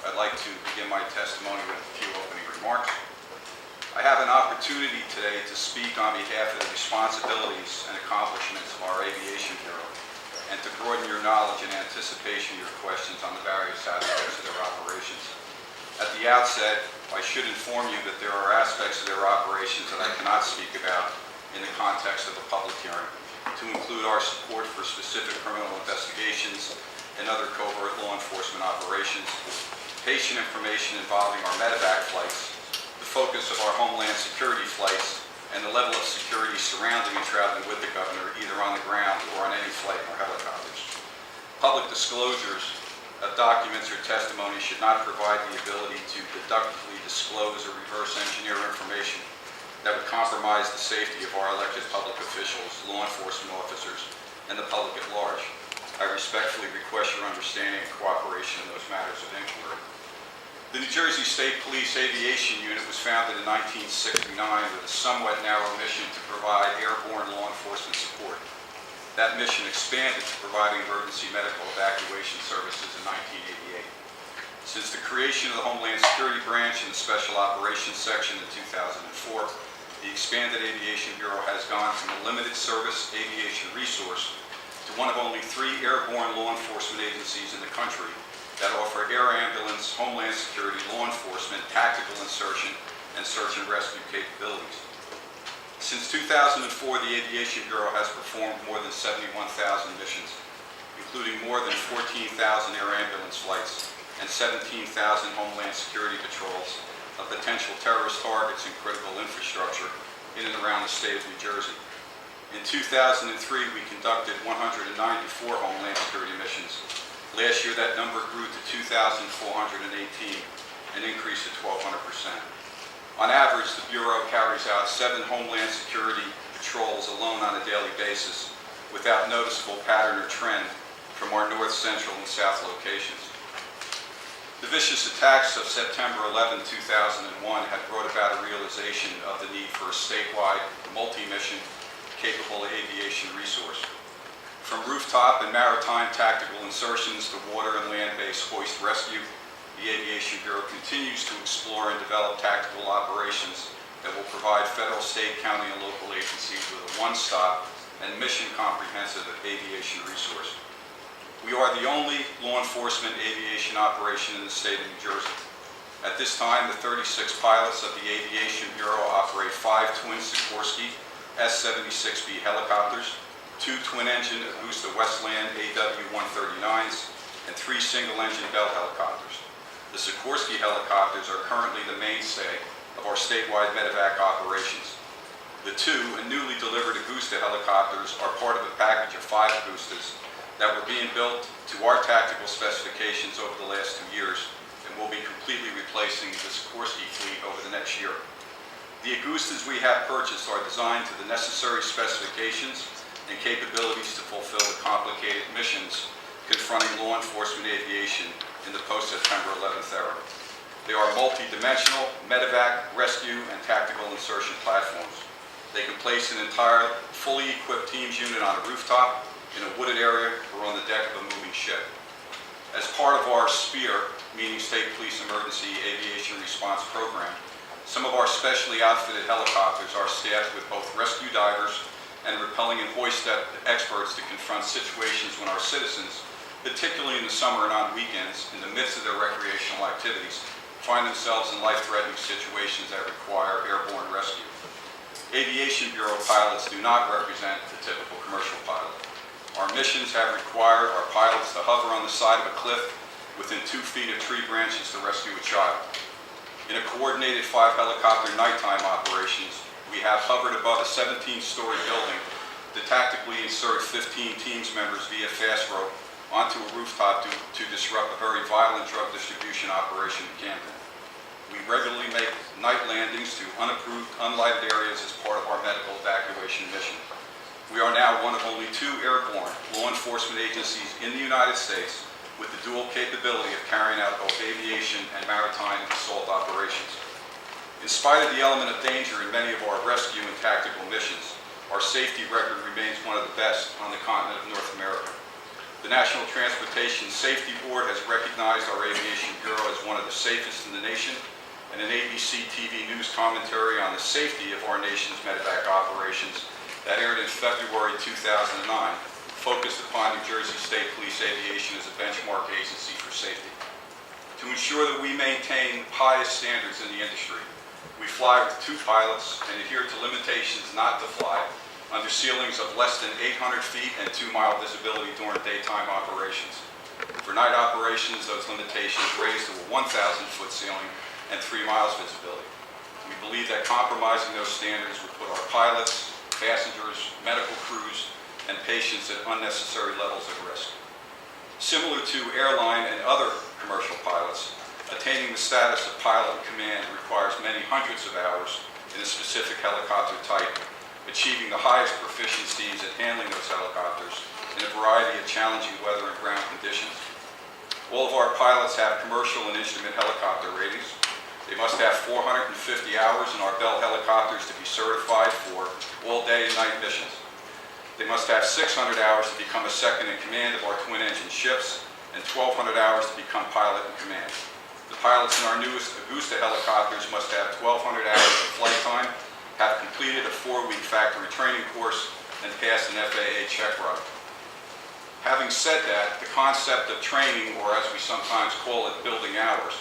I'd like to begin my testimony with a few opening remarks. I have an opportunity today to speak on behalf of the responsibilities and accomplishments of our Aviation Bureau and to broaden your knowledge in anticipation of your questions on the various aspects of their operations. At the outset, I should inform you that there are aspects of their operations that I cannot speak about in the context of a public hearing, to include our support for specific criminal investigations and other covert law enforcement operations, patient information involving our medevac flights, the focus of our Homeland Security flights, and the level of security surrounding and traveling with the Governor, either on the ground or on any flight or helicopters. Public disclosures of documents or testimony should not provide the ability to deductively disclose or reverse engineer information that would compromise the safety of our elected public officials, law enforcement officers, and the public at large. I respectfully request your understanding and cooperation in those matters of inquiry. The New Jersey State Police Aviation Unit was founded in 1969 with a somewhat narrow mission to provide airborne law enforcement support. That mission expanded to providing emergency medical evacuation services in 1988. Since the creation of the Homeland Security Branch and the Special Operations Section in 2004, the expanded Aviation Bureau has gone from a limited service aviation resource to one of only 3 airborne law enforcement agencies in the country that offer air ambulance, Homeland Security, law enforcement, tactical insertion, and search and rescue capabilities. Since 2004, the Aviation Bureau has performed more than 71,000 missions, including more than 14,000 air ambulance flights and 17,000 Homeland Security patrols of potential terrorist targets and critical infrastructure in and around the state of New Jersey. In 2003, we conducted 194 Homeland Security missions. Last year, that number grew to 2,418, an increase of 1,200%. On average, the Bureau carries out 7 Homeland Security patrols alone on a daily basis, without noticeable pattern or trend from our north, central, and south locations. The vicious attacks of September 11, 2001 had brought about a realization of the need for a statewide, multi-mission, capable aviation resource. From rooftop and maritime tactical insertions to water and land-based hoist rescue, the Aviation Bureau continues to explore and develop tactical operations that will provide federal, state, county, and local agencies with a one-stop and mission-comprehensive aviation resource. We are the only law enforcement aviation operation in the state of New Jersey. At this time, the 36 pilots of the Aviation Bureau operate 5 twin Sikorsky S-76B helicopters, 2 twin-engine Augusta Westland AW-139s, and 3 single-engine Bell helicopters. The Sikorsky helicopters are currently the mainstay of our statewide medevac operations. The 2 newly delivered Augusta helicopters are part of a package of 5 Augustas that were being built to our tactical specifications over the last 2 years and will be completely replacing the Sikorsky fleet over the next year. The Augustas we have purchased are designed to the necessary specifications and capabilities to fulfill the complicated missions confronting law enforcement aviation in the post-September 11th era. They are multi-dimensional medevac, rescue, and tactical insertion platforms. They can place an entire fully equipped teams unit on a rooftop, in a wooded area, or on the deck of a moving ship. As part of our SPEAR, meaning State Police Emergency Aviation Response Program, some of our specially outfitted helicopters are staffed with both rescue divers and rappelling and hoist experts to confront situations when our citizens, particularly in the summer and on weekends, in the midst of their recreational activities, find themselves in life-threatening situations that require airborne rescue. Aviation Bureau pilots do not represent the typical commercial pilot. Our missions have required our pilots to hover on the side of a cliff within 2 feet of tree branches to rescue a child. In a coordinated 5-helicopter nighttime operations, we have hovered above a 17-story building to tactically insert 15 teams members via fast rope onto a rooftop to disrupt a very violent drug distribution operation in Camden. We regularly make night landings to unapproved, unlighted areas as part of our medical evacuation mission. We are now one of only 2 airborne law enforcement agencies in the United States with the dual capability of carrying out both aviation and maritime assault operations. In spite of the element of danger in many of our rescue and tactical missions, our safety record remains one of the best on the continent of North America. The National Transportation Safety Board has recognized our Aviation Bureau as one of the safest in the nation, and an ABC TV news commentary on the safety of our nation's medevac operations that aired in February 2009 focused upon New Jersey State Police Aviation as a benchmark agency for safety. To ensure that we maintain highest standards in the industry, we fly with 2 pilots and adhere to limitations not to fly under ceilings of less than 800 feet and 2-mile visibility during daytime operations. For night operations, those limitations raise to a 1,000-foot ceiling and 3 miles visibility. We believe that compromising those standards would put our pilots, passengers, medical crews, and patients at unnecessary levels of risk. Similar to airline and other commercial pilots, attaining the status of pilot in command requires many hundreds of hours in a specific helicopter type, achieving the highest proficiencies at handling those helicopters in a variety of challenging weather and ground conditions. All of our pilots have commercial and instrument helicopter ratings. They must have 450 hours in our Bell helicopters to be certified for all day and night missions. They must have 600 hours to become a second in command of our twin-engine ships and 1,200 hours to become pilot in command. The pilots in our newest Augusta helicopters must have 1,200 hours of flight time, have completed a 4-week factory training course, and passed an FAA check ride. Having said that, the concept of training, or as we sometimes call it, building hours,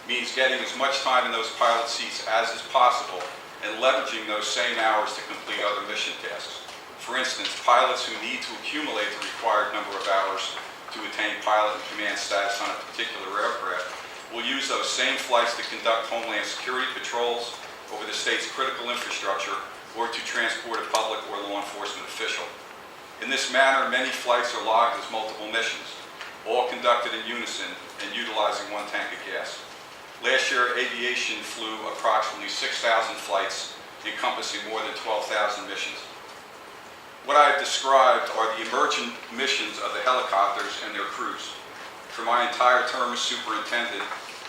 means getting as much time in those pilot seats as is possible and leveraging those same hours to complete other mission tasks. For instance, pilots who need to accumulate the required number of hours to attain pilot and command status on a particular aircraft will use those same flights to conduct Homeland Security patrols over the state's critical infrastructure or to transport a public or law enforcement official. In this manner, many flights are logged as multiple missions, all conducted in unison and utilizing 1 tank of gas. Last year, aviation flew approximately 6,000 flights, encompassing more than 12,000 missions. What I have described are the emergent missions of the helicopters and their crews. For my entire term as superintendent,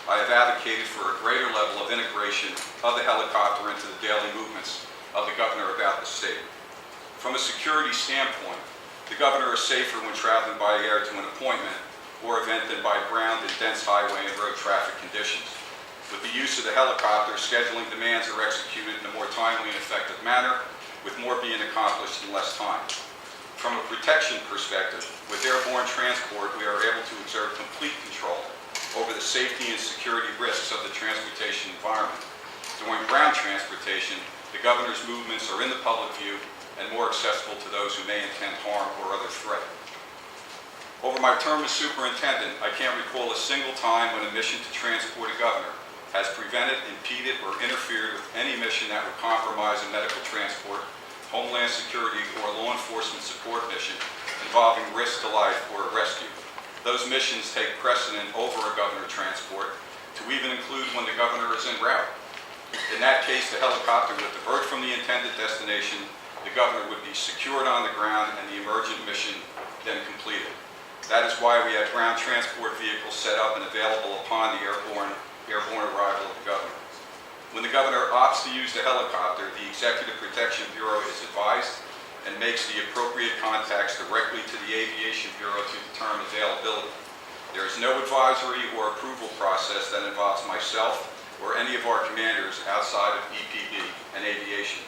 I have advocated for a greater level of integration of the helicopter into the daily movements of the governor about the state. From a security standpoint, the governor is safer when traveling by air to an appointment or event than by ground in dense highway and road traffic conditions. With the use of the helicopter, scheduling demands are executed in a more timely and effective manner, with more being accomplished in less time. From a protection perspective, with airborne transport, we are able to exert complete control over the safety and security risks of the transportation environment. During ground transportation, the governor's movements are in the public view and more accessible to those who may intend harm or other threat. Over my term as superintendent, I can't recall a single time when a mission to transport a governor has prevented, impeded, or interfered with any mission that would compromise a medical transport, Homeland Security, or law enforcement support mission involving risk to life or a rescue. Those missions take precedent over a governor transport, to even include when the governor is en route. In that case, the helicopter would divert from the intended destination, the governor would be secured on the ground, and the emergent mission then completed. That is why we have ground transport vehicles set up and available upon the airborne arrival of the governor. When the governor opts to use the helicopter, the Executive Protection Bureau is advised and makes the appropriate contacts directly to the Aviation Bureau to determine availability. There is no advisory or approval process that involves myself or any of our commanders outside of EPB and aviation.